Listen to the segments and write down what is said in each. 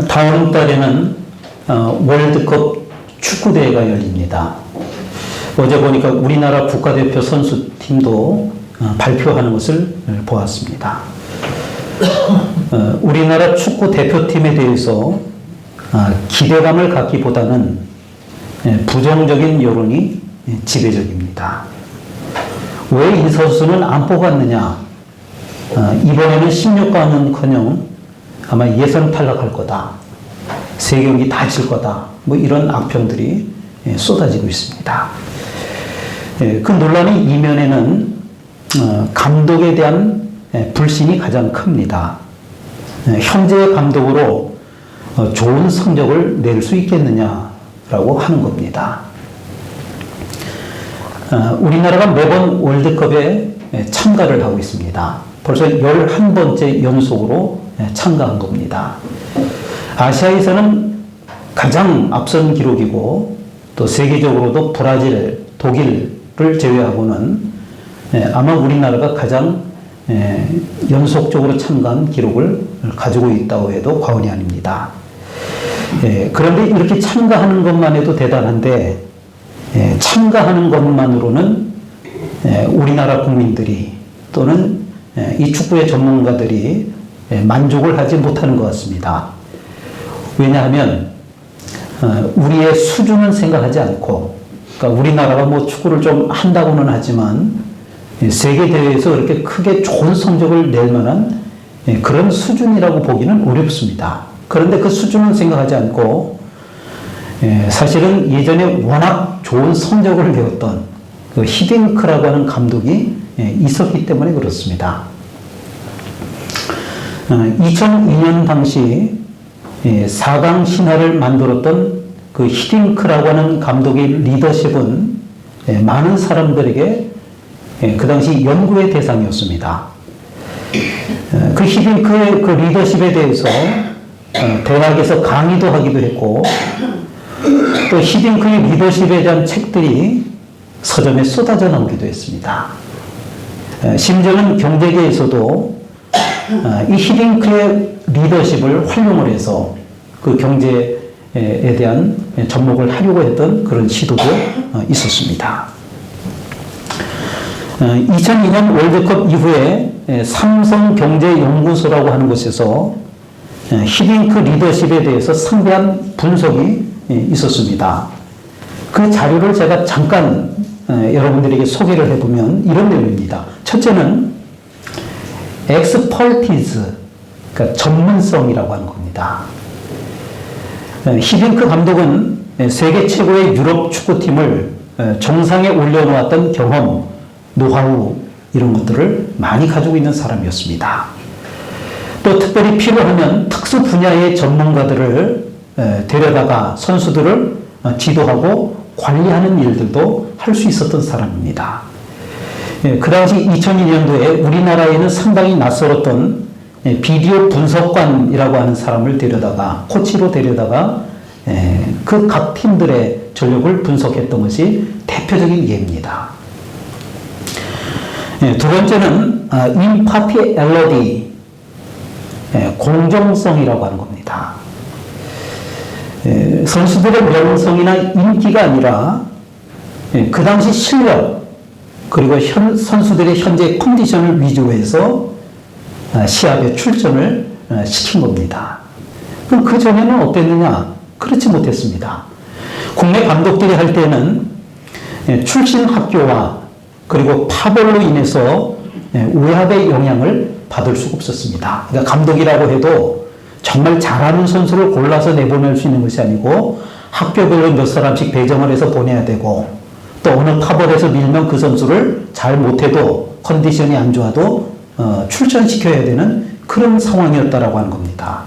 다음 달에는 월드컵 축구대회가 열립니다. 어제 보니까 우리나라 국가대표 선수팀도 발표하는 것을 보았습니다. 우리나라 축구 대표팀에 대해서 기대감을 갖기보다는 부정적인 여론이 지배적입니다. 왜 이 선수는 안 뽑았느냐? 이번에는 16강은커녕 아마 예선 탈락할 거다. 세 경기 다 질 거다. 뭐 이런 악평들이 쏟아지고 있습니다. 그 논란의 이면에는 감독에 대한 불신이 가장 큽니다. 현재의 감독으로 좋은 성적을 낼 수 있겠느냐라고 하는 겁니다. 우리나라가 매번 월드컵에 참가를 하고 있습니다. 벌써 11번째 연속으로 참가한 겁니다. 아시아에서는 가장 앞선 기록이고 또 세계적으로도 브라질, 독일을 제외하고는 아마 우리나라가 가장 연속적으로 참가한 기록을 가지고 있다고 해도 과언이 아닙니다. 그런데 이렇게 참가하는 것만 해도 대단한데 참가하는 것만으로는 우리나라 국민들이 또는 이 축구의 전문가들이 만족을 하지 못하는 것 같습니다. 왜냐하면 우리의 수준은 생각하지 않고, 그러니까 우리나라가 뭐 축구를 좀 한다고는 하지만 세계 대회에서 그렇게 크게 좋은 성적을 낼 만한 그런 수준이라고 보기는 어렵습니다. 그런데 그 수준은 생각하지 않고 사실은 예전에 워낙 좋은 성적을 내었던 그 히딩크라고 하는 감독이 있었기 때문에 그렇습니다. 2002년 당시 4강 신화를 만들었던 그 히딩크라고 하는 감독의 리더십은 많은 사람들에게 그 당시 연구의 대상이었습니다. 그 히딩크의 그 리더십에 대해서 대학에서 강의도 하기도 했고 또 히딩크의 리더십에 대한 책들이 서점에 쏟아져 나오기도 했습니다. 심지어는 경제계에서도 이 히딩크의 리더십을 활용을 해서 그 경제에 대한 접목을 하려고 했던 그런 시도도 있었습니다. 2002년 월드컵 이후에 삼성경제연구소라고 하는 곳에서 히딩크 리더십에 대해서 상세한 분석이 있었습니다. 그 자료를 제가 잠깐 여러분들에게 소개를 해보면 이런 내용입니다. 첫째는 expertise, 그러니까 전문성이라고 하는 겁니다. 히딩크 감독은 세계 최고의 유럽 축구팀을 정상에 올려놓았던 경험, 노하우 이런 것들을 많이 가지고 있는 사람이었습니다. 또 특별히 필요하면 특수 분야의 전문가들을 데려다가 선수들을 지도하고 관리하는 일들도 할 수 있었던 사람입니다. 그 당시 2002년도에 우리나라에는 상당히 낯설었던 비디오 분석관이라고 하는 사람을 데려다가 코치로 데려다가 그 각 팀들의 전력을 분석했던 것이 대표적인 예입니다. 두 번째는 impartiality, 공정성이라고 하는 겁니다. 선수들의 명성이나 인기가 아니라 그 당시 실력 그리고 선수들의 현재 컨디션을 위주로 해서 시합에 출전을 시킨 겁니다. 그럼 그 전에는 어땠느냐? 그렇지 못했습니다. 국내 감독들이 할 때는 출신 학교와 그리고 파벌로 인해서 외압의 영향을 받을 수가 없었습니다. 그러니까 감독이라고 해도 정말 잘하는 선수를 골라서 내보낼 수 있는 것이 아니고 학교별로 몇 사람씩 배정을 해서 보내야 되고 또 어느 파벌에서 밀면 그 선수를 잘 못해도 컨디션이 안 좋아도 출전시켜야 되는 그런 상황이었다라고 하는 겁니다.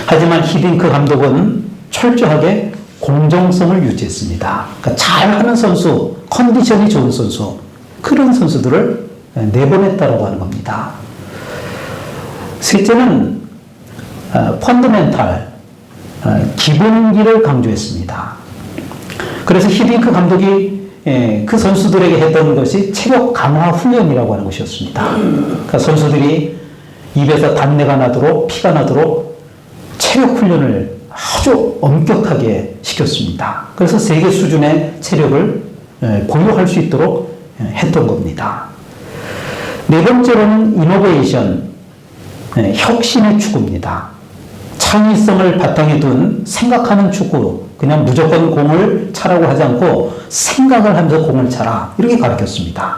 하지만 히딩크 감독은 철저하게 공정성을 유지했습니다. 그러니까 잘하는 선수, 컨디션이 좋은 선수, 그런 선수들을 내보냈다라고 하는 겁니다. 셋째는 펀더멘탈, 기본기를 강조했습니다. 그래서 히딩크 감독이 그 선수들에게 했던 것이 체력 강화 훈련이라고 하는 것이었습니다. 그러니까 선수들이 입에서 단내가 나도록 피가 나도록 체력 훈련을 아주 엄격하게 시켰습니다. 그래서 세계 수준의 체력을 보유할 수 있도록 했던 겁니다. 네 번째로는 이노베이션, 혁신의 추구입니다. 창의성을 바탕에 둔 생각하는 축구, 그냥 무조건 공을 차라고 하지 않고 생각을 하면서 공을 차라, 이렇게 가르쳤습니다.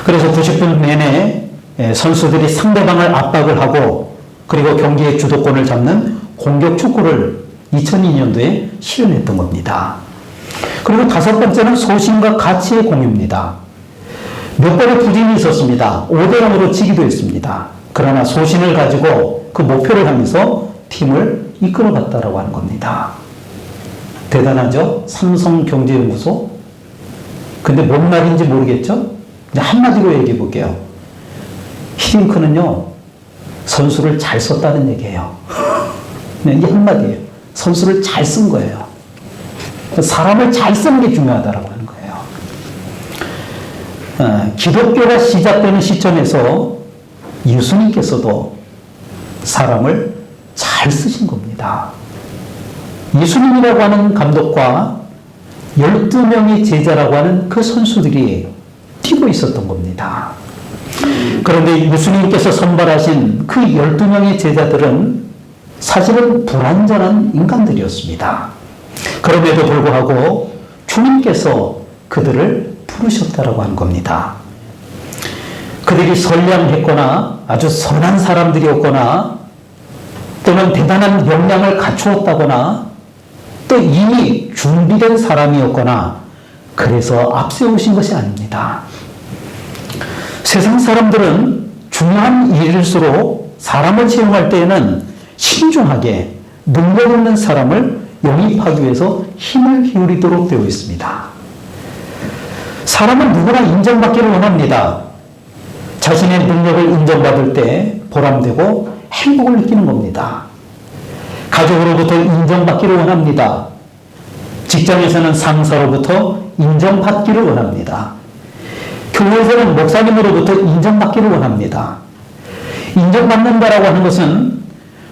그래서 90분 내내 선수들이 상대방을 압박을 하고 그리고 경기의 주도권을 잡는 공격 축구를 2002년도에 실현했던 겁니다. 그리고 다섯 번째는 소신과 가치의 공유입니다. 몇 번의 부진이 있었습니다. 5대0으로 지기도 했습니다. 그러나 소신을 가지고 그 목표를 하면서 팀을 이끌어갔다라고 하는 겁니다. 대단하죠? 삼성경제연구소. 근데 뭔 말인지 모르겠죠? 이제 한마디로 얘기해 볼게요. 히딩크는요, 선수를 잘 썼다는 얘기예요. 네, 이게 한마디예요. 선수를 잘 쓴 거예요. 사람을 잘 쓰는 게 중요하다라고 하는 거예요. 기독교가 시작되는 시점에서 예수님께서도 사람을 잘 쓰신 겁니다. 예수님이라고 하는 감독과 12명의 제자라고 하는 그 선수들이 뛰고 있었던 겁니다. 그런데 예수님께서 선발하신 그 12명의 제자들은 사실은 불완전한 인간들이었습니다. 그럼에도 불구하고 주님께서 그들을 부르셨다라고 하는 겁니다. 그들이 선량했거나 아주 선한 사람들이었거나 또는 대단한 역량을 갖추었다거나 또 이미 준비된 사람이었거나 그래서 앞세우신 것이 아닙니다. 세상 사람들은 중요한 일일수록 사람을 채용할 때에는 신중하게 능력 있는 사람을 영입하기 위해서 힘을 기울이도록 되어 있습니다. 사람은 누구나 인정받기를 원합니다. 자신의 능력을 인정받을 때 보람되고 행복을 느끼는 겁니다. 가족으로부터 인정받기를 원합니다. 직장에서는 상사로부터 인정받기를 원합니다. 교회에서는 목사님으로부터 인정받기를 원합니다. 인정받는다라고 하는 것은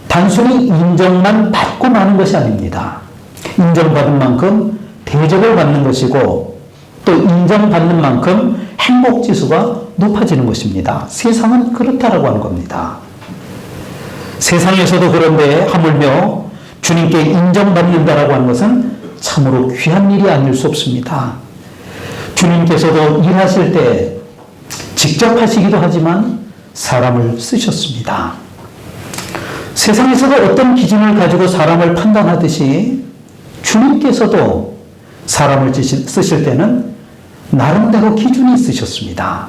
단순히 인정만 받고 마는 것이 아닙니다. 인정받은 만큼 대접을 받는 것이고 또 인정받는 만큼 행복지수가 높아지는 것입니다. 세상은 그렇다라고 하는 겁니다. 세상에서도 그런데 하물며 주님께 인정받는다라고 하는 것은 참으로 귀한 일이 아닐 수 없습니다. 주님께서도 일하실 때 직접 하시기도 하지만 사람을 쓰셨습니다. 세상에서도 어떤 기준을 가지고 사람을 판단하듯이 주님께서도 사람을 쓰실 때는 나름대로 기준이 있으셨습니다.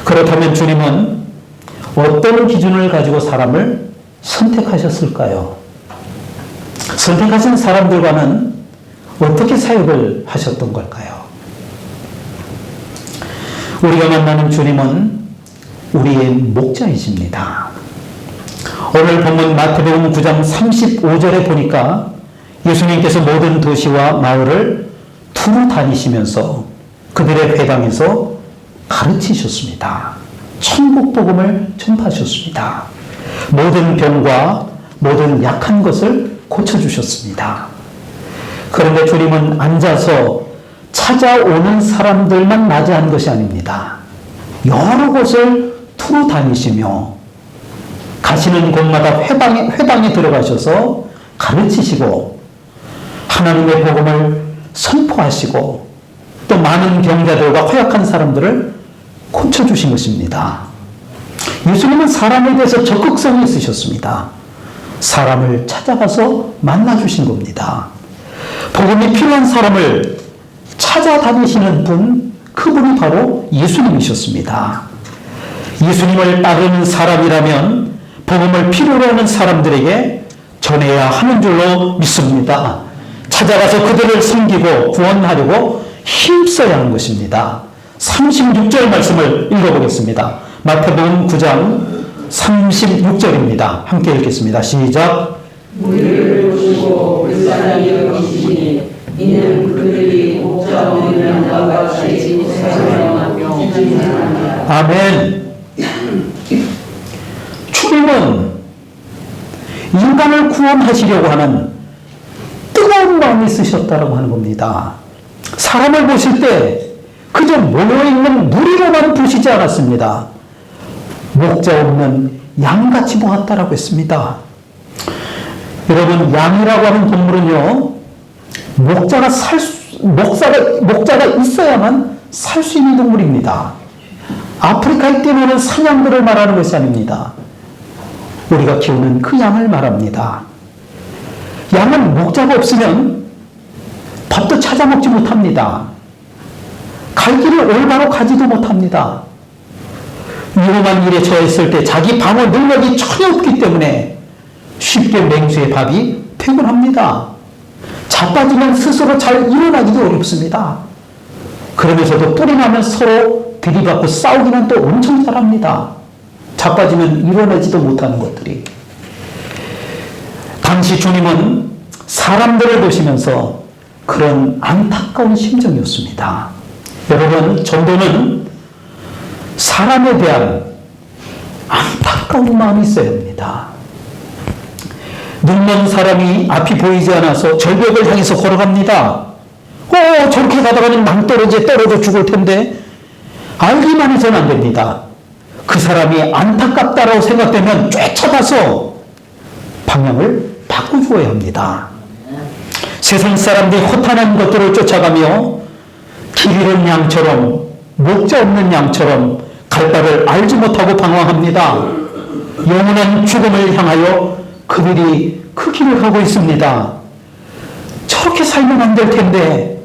그렇다면 주님은 어떤 기준을 가지고 사람을 선택하셨을까요? 선택하신 사람들과는 어떻게 사역을 하셨던 걸까요? 우리가 만나는 주님은 우리의 목자이십니다. 오늘 본문 마태복음 9장 35절에 보니까 예수님께서 모든 도시와 마을을 두루 다니시면서 그들의 회당에서 가르치셨습니다. 천국 복음을 전파하셨습니다. 모든 병과 모든 약한 것을 고쳐주셨습니다. 그런데 주님은 앉아서 찾아오는 사람들만 맞이하는 것이 아닙니다. 여러 곳을 두루 다니시며 가시는 곳마다 회당에 들어가셔서 가르치시고 하나님의 복음을 선포하시고 또 많은 병자들과 허약한 사람들을 고쳐주신 것입니다. 예수님은 사람에 대해서 적극성이 있으셨습니다. 사람을 찾아가서 만나주신 겁니다. 복음이 필요한 사람을 찾아다니시는 분, 그분이 바로 예수님이셨습니다. 예수님을 따르는 사람이라면 복음을 필요로 하는 사람들에게 전해야 하는 줄로 믿습니다. 찾아가서 그들을 섬기고 구원하려고 힘써야 하는 것입니다. 36절 말씀을 읽어보겠습니다. 마태복음 9장 36절입니다. 함께 읽겠습니다. 시작. 우리를 보시고 불쌍히 여기시니 이는 그들이 목자 없는 양과 같이 사랑하며 아멘. 주님은 인간을 구원하시려고 하는 뜨거운 마음이 있으셨다고 하는 겁니다. 사람을 보실 때 그저 모여있는 무리로만 보시지 않았습니다. 목자 없는 양같이 보았다라고 했습니다. 여러분, 양이라고 하는 동물은요, 목자가 있어야만 살 수 있는 동물입니다. 아프리카에 뛰노는 사냥들을 말하는 것이 아닙니다. 우리가 키우는 그 양을 말합니다. 양은 목자가 없으면 밥도 찾아 먹지 못합니다. 갈 길을 올바로 가지도 못합니다. 위험한 일에 처했을 때 자기 방어 능력이 전혀 없기 때문에 쉽게 맹수의 밥이 퇴근합니다. 자빠지면 스스로 잘 일어나기도 어렵습니다. 그러면서도 뿔이 나면 서로 들이받고 싸우기는 또 엄청 잘합니다. 자빠지면 일어나지도 못하는 것들이. 당시 주님은 사람들을 보시면서 그런 안타까운 심정이었습니다. 여러분, 전도는 사람에 대한 안타까운 마음이 있어야 합니다. 눈먼 사람이 앞이 보이지 않아서 절벽을 향해서 걸어갑니다. 저렇게 가다가는 낭떠러지에 떨어져 죽을 텐데 알기만 해서는 안 됩니다. 그 사람이 안타깝다라고 생각되면 쫓아가서 방향을 바꿔주어야 합니다. 세상 사람들이 허탄한 것들을 쫓아가며 길 잃은 양처럼, 목자 없는 양처럼 갈 바를 알지 못하고 방황합니다. 영원한 죽음을 향하여 그들이 그 길을 가고 있습니다. 저렇게 살면 안 될 텐데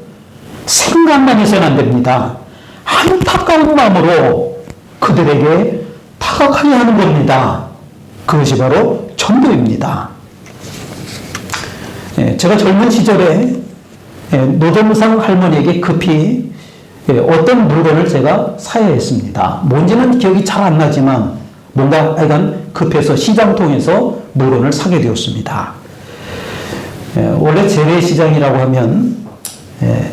생각만 해서는 안 됩니다. 안타까운 마음으로 그들에게 다가가야 하는 겁니다. 그것이 바로 전도입니다. 제가 젊은 시절에 노점상 할머니에게 급히 어떤 물건을 제가 사야 했습니다. 뭔지는 기억이 잘 안 나지만 뭔가 하여간 급해서 시장 통해서 물건을 사게 되었습니다. 원래 재래시장이라고 하면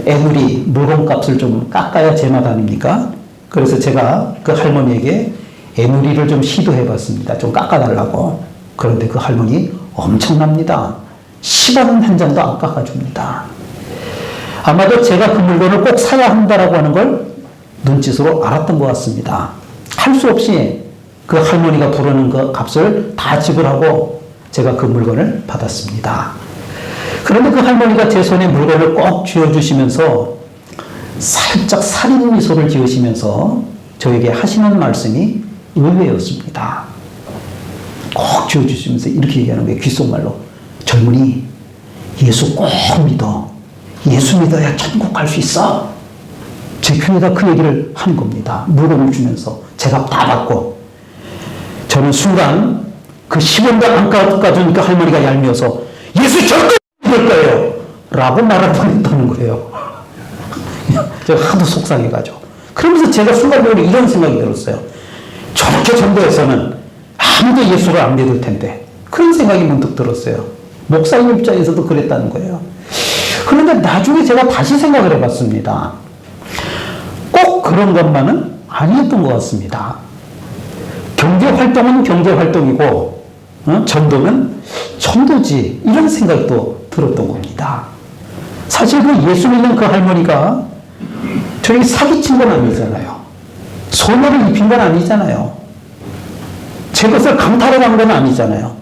애누리 물건값을 좀 깎아야 제맛 아닙니까? 그래서 제가 그 할머니에게 애누리를 좀 시도해 봤습니다. 좀 깎아달라고. 그런데 그 할머니 엄청납니다. 10원 한 장도 안 깎아줍니다. 아마도 제가 그 물건을 꼭 사야 한다라고 하는 걸 눈짓으로 알았던 것 같습니다. 할 수 없이 그 할머니가 부르는 그 값을 다 지불하고 제가 그 물건을 받았습니다. 그런데 그 할머니가 제 손에 물건을 꼭 쥐어주시면서 살짝 살인 미소를 지으시면서 저에게 하시는 말씀이 의외였습니다. 꼭 쥐어주시면서 이렇게 얘기하는 거예요. 귓속말로. 젊은이, 예수 꼭 믿어. 예수 믿어야 천국 갈 수 있어. 제 귀에다 그 얘기를 하는 겁니다. 물건을 주면서 제가 다 받고. 저는 순간 그 10원도 안 깎아주니까 할머니가 얄미워서 예수 절대 믿을 거예요 라고 말할 뻔했다는 거예요. 제가 하도 속상해가지고. 그러면서 제가 순간적으로 이런 생각이 들었어요. 저렇게 전도해서는 아무도 예수를 안 믿을 텐데. 그런 생각이 문득 들었어요. 목사님 입장에서도 그랬다는 거예요. 그런데 나중에 제가 다시 생각을 해봤습니다. 꼭 그런 것만은 아니었던 것 같습니다. 경제활동은 경제활동이고 전도는 전도지, 이런 생각도 들었던 겁니다. 사실 그 예수 믿는 그 할머니가 저에게 사기친 건 아니잖아요. 소매를 입힌 건 아니잖아요. 제 것을 강탈해간 건 아니잖아요.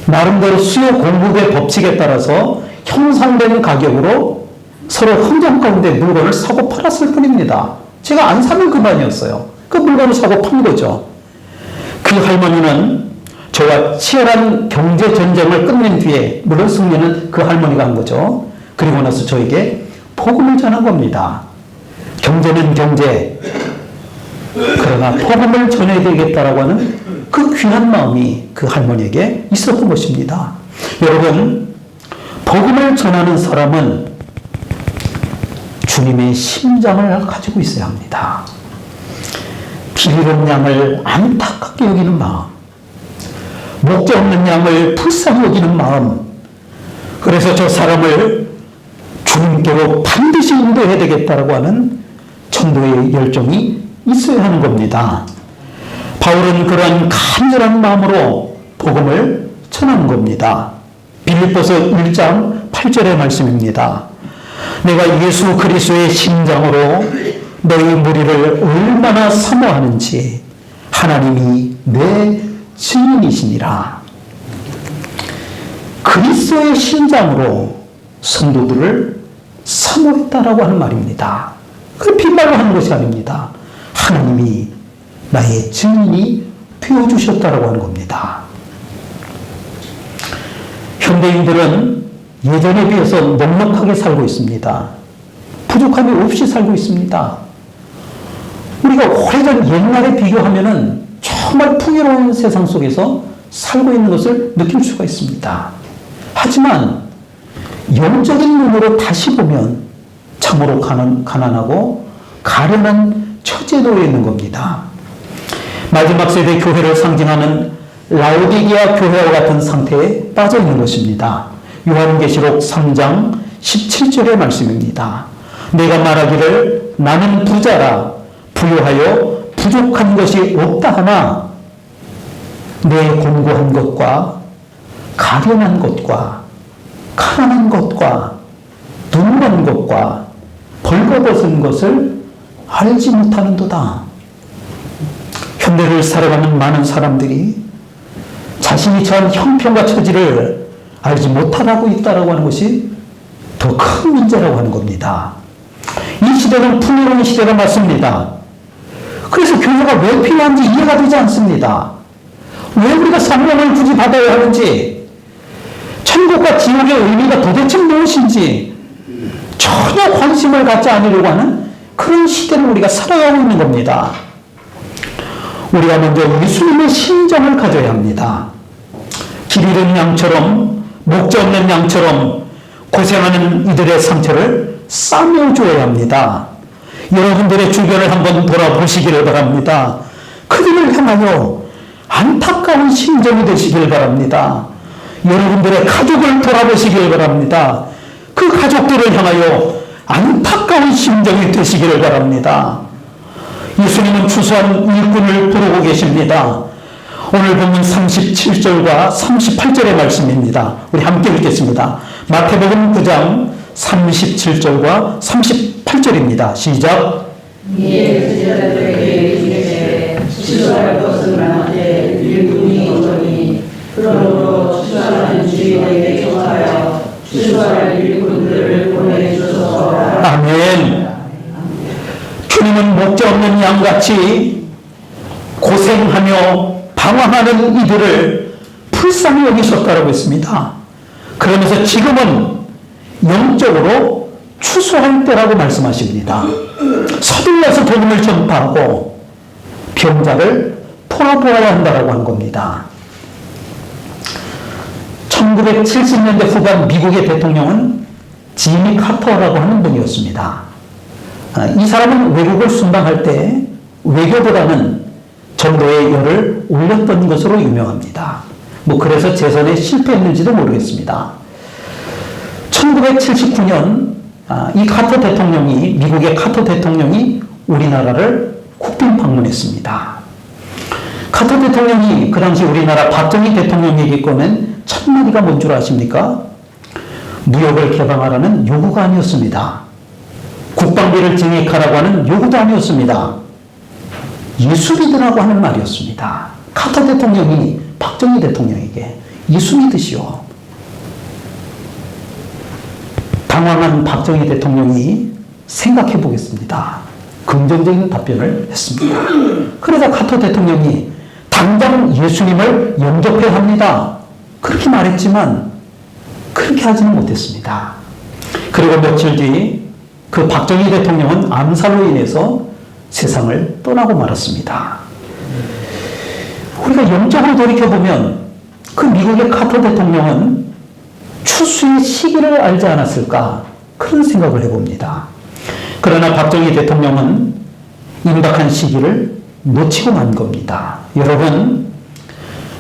나름대로 수요 공급의 법칙에 따라서 형성된 가격으로 서로 흥정 가운데 물건을 사고 팔았을 뿐입니다. 제가 안 사면 그만이었어요. 그 물건을 사고 판 거죠. 그 할머니는 저와 치열한 경제 전쟁을 끝낸 뒤에, 물론 승리는 그 할머니가 한 거죠. 그리고 나서 저에게 복음을 전한 겁니다. 경제는 경제, 그러나 복음을 전해야 되겠다라고 하는 그 귀한 마음이 그 할머니에게 있었던 것입니다. 여러분, 복음을 전하는 사람은 주님의 심장을 가지고 있어야 합니다. 길 잃은 양을 안타깝게 여기는 마음, 목자 없는 양을 불쌍히 여기는 마음, 그래서 저 사람을 주님께로 반드시 인도해야 되겠다라고 하는 전도의 열정이 있어야 하는 겁니다. 바울은 그러한 간절한 마음으로 복음을 선언한 겁니다. 빌립보서 1장 8절의 말씀입니다. 내가 예수 그리스도의 심장으로 너희 무리를 얼마나 사모하는지 하나님이 내 증인이시니라. 그리스도의 심장으로 성도들을 사모했다라고 하는 말입니다. 그 빈말로 하는 것이 아닙니다. 하나님이 나의 증인이 되어주셨다라고 하는 겁니다. 현대인들은 예전에 비해서 넉넉하게 살고 있습니다. 부족함이 없이 살고 있습니다. 우리가 오래전 옛날에 비교하면은 정말 풍요로운 세상 속에서 살고 있는 것을 느낄 수가 있습니다. 하지만 영적인 눈으로 다시 보면 참으로 가난하고 가련한 처지에 놓여 있는 겁니다. 마지막 세대 교회를 상징하는 라오디게아 교회와 같은 상태에 빠져 있는 것입니다. 요한계시록 3장 17절의 말씀입니다. 내가 말하기를 나는 부자라 부유하여 부족한 것이 없다 하나 내 곤고한 것과 가련한 것과 가난한 것과 눈먼 것과 벌거벗은 것을 알지 못하는도다. 현대를 살아가는 많은 사람들이 자신이 처한 형편과 처지를 알지 못하고 있다라고 하는 것이 더 큰 문제라고 하는 겁니다. 이 시대는 풍요로운 시대가 맞습니다. 그래서 교회가 왜 필요한지 이해가 되지 않습니다. 왜 우리가 성령을 굳이 받아야 하는지, 천국과 지옥의 의미가 도대체 무엇인지 전혀 관심을 갖지 않으려고 하는 그런 시대를 우리가 살아가고 있는 겁니다. 우리가 먼저 예수님의 심정을 가져야 합니다. 길 잃은 양처럼, 목자 없는 양처럼 고생하는 이들의 상처를 싸매줘야 합니다. 여러분들의 주변을 한번 돌아보시기를 바랍니다. 그들을 향하여 안타까운 심정이 되시길 바랍니다. 여러분들의 가족을 돌아보시길 바랍니다. 그 가족들을 향하여 안타까운 심정이 되시기를 바랍니다. 예수님은 추수한 일꾼을 부르고 계십니다. 오늘 본문 37절과 38절의 말씀입니다. 우리 함께 읽겠습니다. 마태복음 9장 37절과 38절입니다. 시작. 이에 제자들에게 이르시되 추수할 것은 많은데 일꾼이 없으니 그러므로 추수하는 주인에게 청하여 추수할 일꾼들을 보내주소서. 아멘. 주님은 목자 없는 양같이 고생하며 방황하는 이들을 불쌍히 여기셨다고 했습니다. 그러면서 지금은 영적으로 추수할 때라고 말씀하십니다. 서둘러서 복음을 전파하고 병자를 돌아보아야 한다고 한 겁니다. 1970년대 후반 미국의 대통령은 지미 카터라고 하는 분이었습니다. 이 사람은 외국을 순방할 때 외교보다는 전도의 열을 올렸던 것으로 유명합니다. 그래서 재선에 실패했는지도 모르겠습니다. 1979년 이 카터 대통령이, 미국의 카터 대통령이 우리나라를 국빈 방문했습니다. 카터 대통령이 그 당시 우리나라 박정희 대통령에게 꺼낸 첫 마디가 뭔 줄 아십니까? 무역을 개방하라는 요구가 아니었습니다. 국방비를 증액하라고 하는 요구도 아니었습니다. 예수 믿으라고 하는 말이었습니다. 카터 대통령이 박정희 대통령에게 예수 믿으시오. 당황한 박정희 대통령이 생각해 보겠습니다. 긍정적인 답변을 했습니다. 그러자 카터 대통령이 당장 예수님을 영접해야 합니다. 그렇게 말했지만 그렇게 하지는 못했습니다. 그리고 며칠 뒤 그 박정희 대통령은 암살로 인해서 세상을 떠나고 말았습니다. 우리가 영적으로 돌이켜보면 그 미국의 카터 대통령은 추수의 시기를 알지 않았을까 그런 생각을 해봅니다. 그러나 박정희 대통령은 임박한 시기를 놓치고 만 겁니다. 여러분,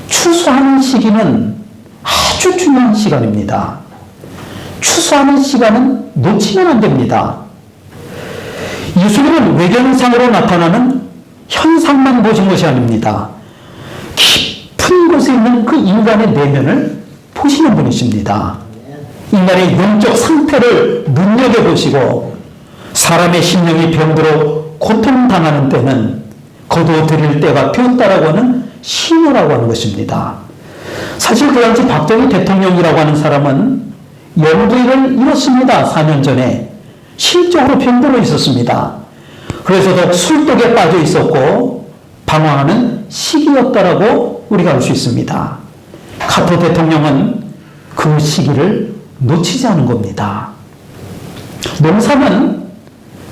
추수하는 시기는 아주 중요한 시간입니다. 추수하는 시간은 놓치면 안 됩니다. 예수님은 외경상으로 나타나는 현상만 보신 것이 아닙니다. 깊은 곳에 있는 그 인간의 내면을 보시는 분이십니다. 인간의 영적 상태를 눈여겨보시고 사람의 심령이 병들어 고통당하는 때는 거두어드릴 때가 되었다라고 하는 신호라고 하는 것입니다. 사실 그 당시 박정희 대통령이라고 하는 사람은 영부인을 잃었습니다. 4년 전에. 실적으로 병들어 있었습니다. 그래서 더욱 술독에 빠져 있었고 방황하는 시기였다라고 우리가 알 수 있습니다. 카토 대통령은 그 시기를 놓치지 않은 겁니다. 농사는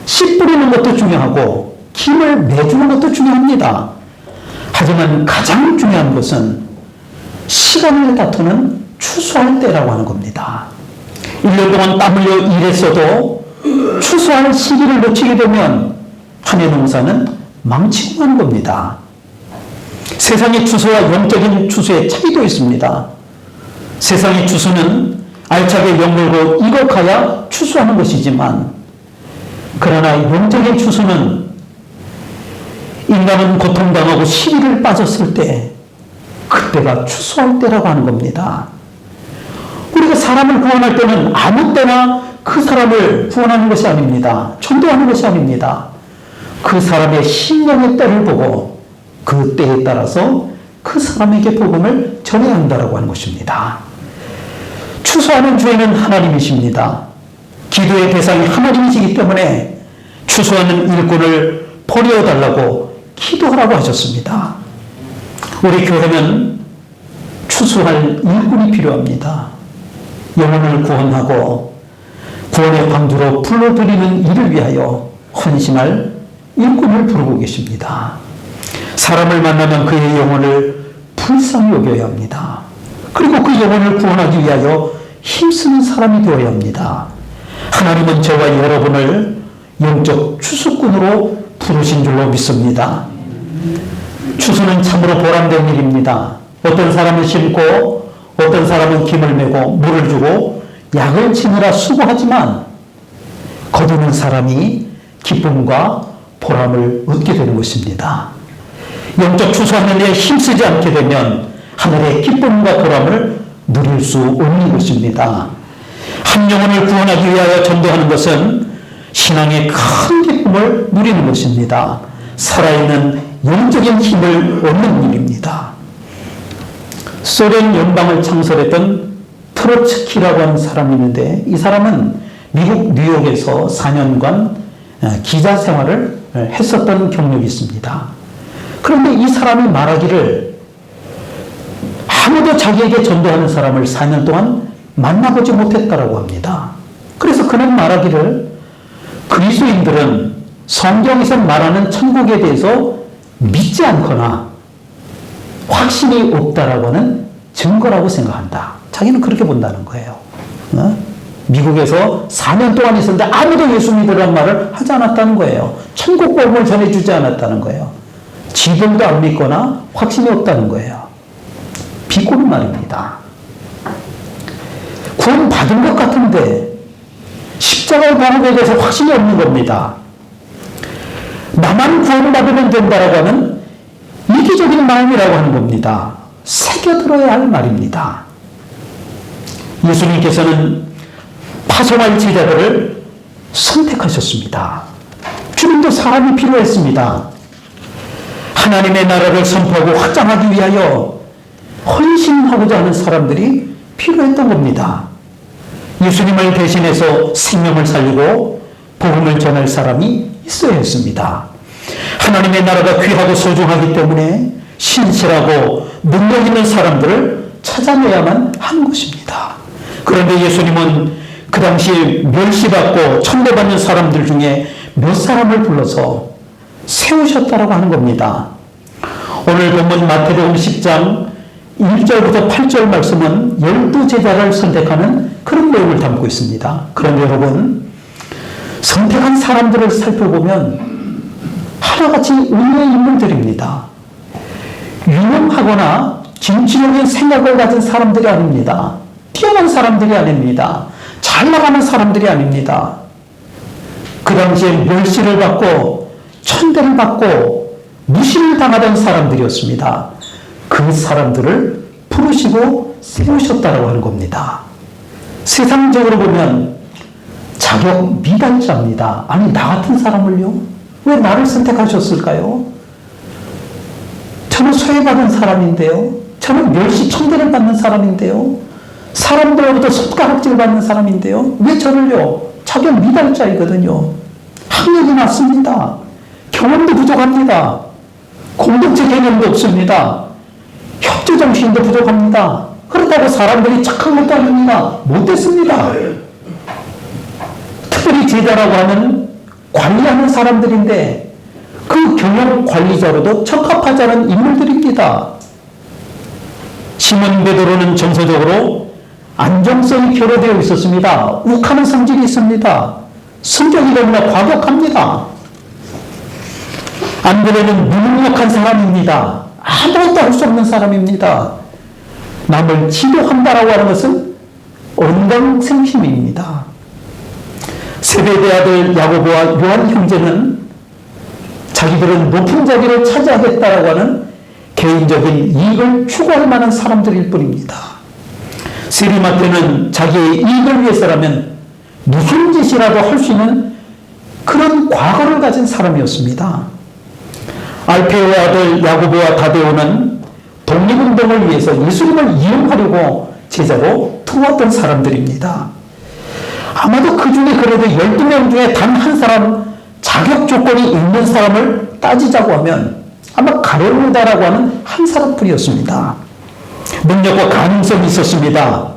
씨 뿌리는 것도 중요하고 김을 내주는 것도 중요합니다. 하지만 가장 중요한 것은 시간을 다투는 추수할 때라고 하는 겁니다. 1년 동안 땀 흘려 일했어도 추수할 시기를 놓치게 되면 한 해 농사는 망치고 마는 겁니다. 세상의 추수와 영적인 추수의 차이도 있습니다. 세상의 추수는 알차게 영물고 이곡하여 추수하는 것이지만 그러나 영적인 추수는 인간은 고통당하고 시기를 빠졌을 때 그때가 추수할 때라고 하는 겁니다. 우리가 사람을 구원할 때는 아무 때나 그 사람을 구원하는 것이 아닙니다. 전도하는 것이 아닙니다. 그 사람의 신령의 때를 보고 그 때에 따라서 그 사람에게 복음을 전해야 한다고 하는 것입니다. 추수하는 주인은 하나님이십니다. 기도의 대상이 하나님이시기 때문에 추수하는 일꾼을 버려달라고 기도하라고 하셨습니다. 우리 교회는 추수할 일꾼이 필요합니다. 영혼을 구원하고 구원의 방주로 불러들이는 일을 위하여 헌신할 일꾼을 부르고 계십니다. 사람을 만나면 그의 영혼을 불쌍히 여겨야 합니다. 그리고 그 영혼을 구원하기 위하여 힘쓰는 사람이 되어야 합니다. 하나님은 저와 여러분을 영적 추수꾼으로 부르신 줄로 믿습니다. 추수는 참으로 보람된 일입니다. 어떤 사람은 심고 어떤 사람은 김을 메고 물을 주고 약을 치느라 수고하지만 거두는 사람이 기쁨과 보람을 얻게 되는 것입니다. 영적 추수하는 데 힘쓰지 않게 되면 하늘의 기쁨과 보람을 누릴 수 없는 것입니다. 한 영혼을 구원하기 위하여 전도하는 것은 신앙의 큰 기쁨을 누리는 것입니다. 살아있는 영적인 힘을 얻는 일입니다. 소련 연방을 창설했던 트로츠키라고 하는 사람이 있는데 이 사람은 미국 뉴욕에서 4년간 기자 생활을 했었던 경력이 있습니다. 그런데 이 사람이 말하기를 아무도 자기에게 전도하는 사람을 4년 동안 만나보지 못했다라고 합니다. 그래서 그는 말하기를 그리스도인들은 성경에서 말하는 천국에 대해서 믿지 않거나 확신이 없다라고 하는 증거라고 생각한다. 자기는 그렇게 본다는 거예요. 미국에서 4년 동안 있었는데 아무도 예수 믿으라는 말을 하지 않았다는 거예요. 천국 복음을 전해주지 않았다는 거예요. 지금도 안 믿거나 확신이 없다는 거예요. 비꼬는 말입니다. 구원 받은 것 같은데 십자가의 복음에 대해서 확신이 없는 겁니다. 나만 구원받으면 된다라고 하는 이기적인 마음이라고 하는 겁니다. 새겨들어야 할 말입니다. 예수님께서는 파송할 제자들을 선택하셨습니다. 주님도 사람이 필요했습니다. 하나님의 나라를 선포하고 확장하기 위하여 헌신하고자 하는 사람들이 필요했던 겁니다. 예수님을 대신해서 생명을 살리고 복음을 전할 사람이 있어야 했습니다. 하나님의 나라가 귀하고 소중하기 때문에 신실하고 능력 있는 사람들을 찾아내야만 하는 것입니다. 그런데 예수님은 그 당시에 멸시받고 천대받는 사람들 중에 몇 사람을 불러서 세우셨다라고 하는 겁니다. 오늘 본문 마태복음 10장 1절부터 8절 말씀은 12제자를 선택하는 그런 내용을 담고 있습니다. 그런데 여러분, 선택한 사람들을 살펴보면 하나같이 의외의 인물들입니다. 유명하거나 진취적인 생각을 가진 사람들이 아닙니다. 뛰어난 사람들이 아닙니다. 잘 나가는 사람들이 아닙니다. 그 당시에 멸시를 받고 천대를 받고 무시를 당하던 사람들이었습니다. 그 사람들을 부르시고 세우셨다라고 하는 겁니다. 세상적으로 보면 자격 미달자입니다. 아니, 나 같은 사람을요? 왜 나를 선택하셨을까요? 저는 소외받은 사람인데요. 저는 멸시 천대를 받는 사람인데요. 사람들로부터 손가락질 받는 사람인데요. 왜 저를요? 자격 미달자이거든요. 학력이 낮습니다. 경험도 부족합니다. 공동체 개념도 없습니다. 협조정신도 부족합니다. 그렇다고 사람들이 착한 것도 아닙니다. 못됐습니다. 특별히 제자라고 하면 관리하는 사람들인데 그 경영 관리자로도 적합하지 않은 인물들입니다. 시몬 베드로는 정서적으로 안정성이 결여되어 있었습니다. 욱하는 성질이 있습니다. 성격이 너무나 과격합니다. 안드레는 무능력한 사람입니다. 아무것도 할 수 없는 사람입니다. 남을 지도한다라고 하는 것은 언강생심입니다. 세베대 아들 야고보와 요한 형제는 자기들은 높은 자리를 차지하겠다라고 하는 개인적인 이익을 추구할 만한 사람들일 뿐입니다. 세리마테는 자기의 이익을 위해서라면 무슨 짓이라도 할 수 있는 그런 과거를 가진 사람이었습니다. 알페오의 아들 야고보와 다데오는 독립운동을 위해서 예수님을 이용하려고 제자로 투었던 사람들입니다. 아마도 그 중에 그래도 12명 중에 단 한 사람 자격 조건이 있는 사람을 따지자고 하면 아마 가룟유다라고 하는 한 사람뿐이었습니다. 능력과 가능성이 있었습니다.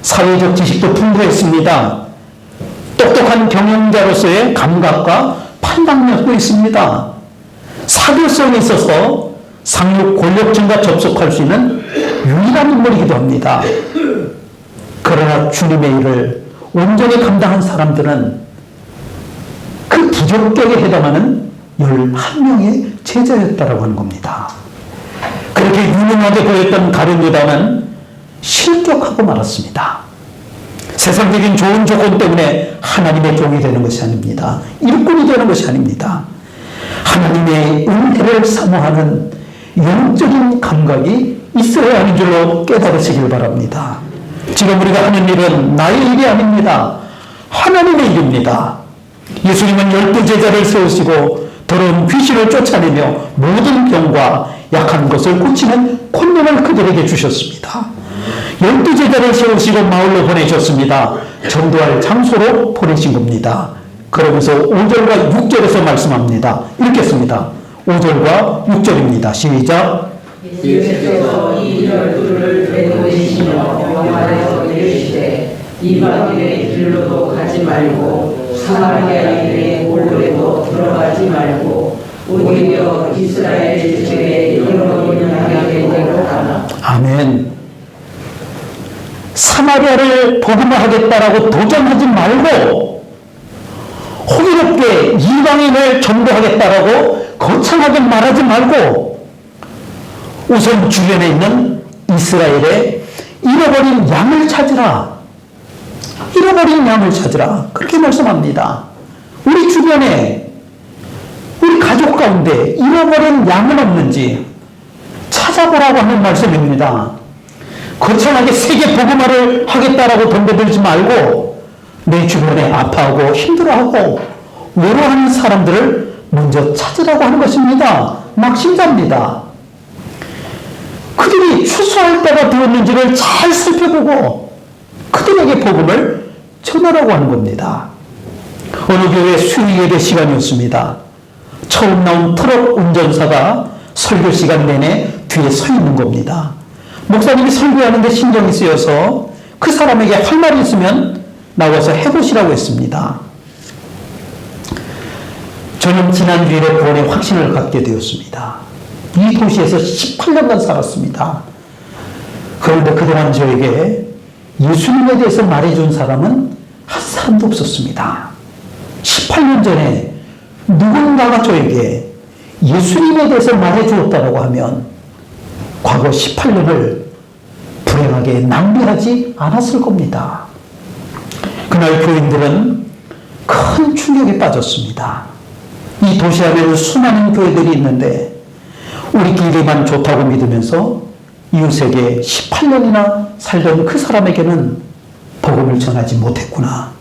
사회적 지식도 풍부했습니다. 똑똑한 경영자로서의 감각과 판단력도 있습니다. 사교성이 있어서 상륙 권력층과 접속할 수 있는 유일한 인물이기도 합니다. 그러나 주님의 일을 온전히 감당한 사람들은 그 부적격에 해당하는 11명의 제자였다라고 하는 겁니다. 그렇게 유능하게 보였던 가룟유다는 실격하고 말았습니다. 세상적인 좋은 조건 때문에 하나님의 종이 되는 것이 아닙니다. 일꾼이 되는 것이 아닙니다. 하나님의 은혜를 사모하는 영적인 감각이 있어야 하는 줄로 깨달으시길 바랍니다. 지금 우리가 하는 일은 나의 일이 아닙니다. 하나님의 일입니다. 예수님은 12제자를 세우시고 더러운 귀신을 쫓아내며 모든 병과 약한 것을 고치는 권능을 그들에게 주셨습니다. 12제자를 세우시고 마을로 보내셨습니다. 전도할 장소로 보내신 겁니다. 그러면서 5절과 6절에서 말씀합니다. 읽겠습니다. 5절과 6절입니다. 시작. 예수께서 이 12를 내보내시며 명하여 이르시되 이방 길의 길로도 가지 말고 사마리아 길의 골로에도 들어가지 말고 오히려 이스라엘 집에 이르러기는 하게 되도록 하라. 아멘. 사마리아를 복음을 하겠다라고 도전하지 말고 호기롭게 이방인을 전도하겠다라고 거창하게 말하지 말고 우선 주변에 있는 이스라엘의 잃어버린 양을 찾으라. 잃어버린 양을 찾으라. 그렇게 말씀합니다. 우리 주변에 우리 가족 가운데 잃어버린 양은 없는지 찾아보라고 하는 말씀입니다. 거창하게 세계 복음화를 하겠다라고 덤벼들지 말고 내 주변에 아파하고 힘들어하고 외로워하는 사람들을 먼저 찾으라고 하는 것입니다. 막심자입니다. 그들이 추수할 때가 되었는지를 잘 살펴보고 그들에게 복음을 전하라고 하는 겁니다. 어느 교회 수요 예배 시간이었습니다. 처음 나온 트럭 운전사가 설교 시간 내내 뒤에 서 있는 겁니다. 목사님이 설교하는데 신경이 쓰여서 그 사람에게 할 말이 있으면 나와서 해보시라고 했습니다. 저는 지난 주일에 구원의 확신을 갖게 되었습니다. 이 도시에서 18년간 살았습니다. 그런데 그동안 저에게 예수님에 대해서 말해준 사람은 한 사람도 없었습니다. 18년 전에 누군가가 저에게 예수님에 대해서 말해주었다고 하면 과거 18년을 불행하게 낭비하지 않았을 겁니다. 그날 교인들은 큰 충격에 빠졌습니다. 이 도시 안에는 수많은 교회들이 있는데 우리끼리만 좋다고 믿으면서 이웃에게 18년이나 살던 그 사람에게는 복음을 전하지 못했구나.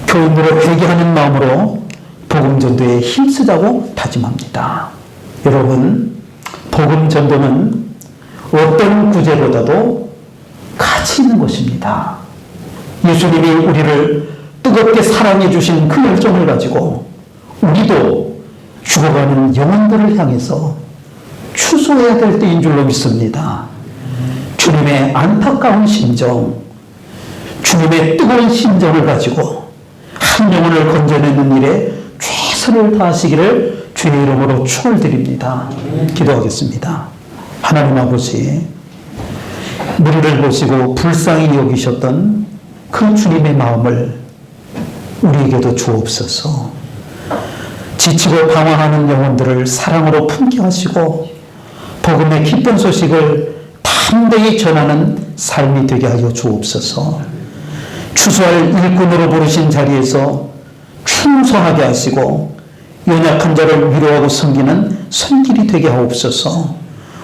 교훈으로 회개하는 마음으로 복음 전도에 힘쓰자고 다짐합니다. 여러분, 복음 전도는 어떤 구제보다도 가치 있는 것입니다. 예수님이 우리를 뜨겁게 사랑해 주신 그 열정을 가지고 우리도 죽어가는 영혼들을 향해서 추수해야 될 때인 줄로 믿습니다. 주님의 안타까운 심정, 주님의 뜨거운 심정을 가지고 한 영혼을 건져내는 일에 최선을 다하시기를 주의 이름으로 축원드립니다. 기도하겠습니다. 하나님 아버지, 우리를 보시고 불쌍히 여기셨던 그 주님의 마음을 우리에게도 주옵소서. 지치고 방황하는 영혼들을 사랑으로 품게 하시고 복음의 기쁜 소식을 담대히 전하는 삶이 되게 하여 주옵소서. 추수할 일꾼으로 부르신 자리에서 충성하게 하시고 연약한 자를 위로하고 섬기는 손길이 되게 하옵소서.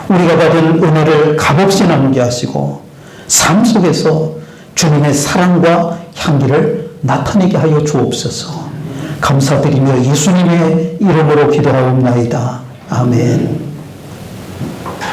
우리가 받은 은혜를 값없이 나누게 하시고 삶 속에서 주님의 사랑과 향기를 나타내게 하여 주옵소서. 감사드리며 예수님의 이름으로 기도하옵나이다. 아멘.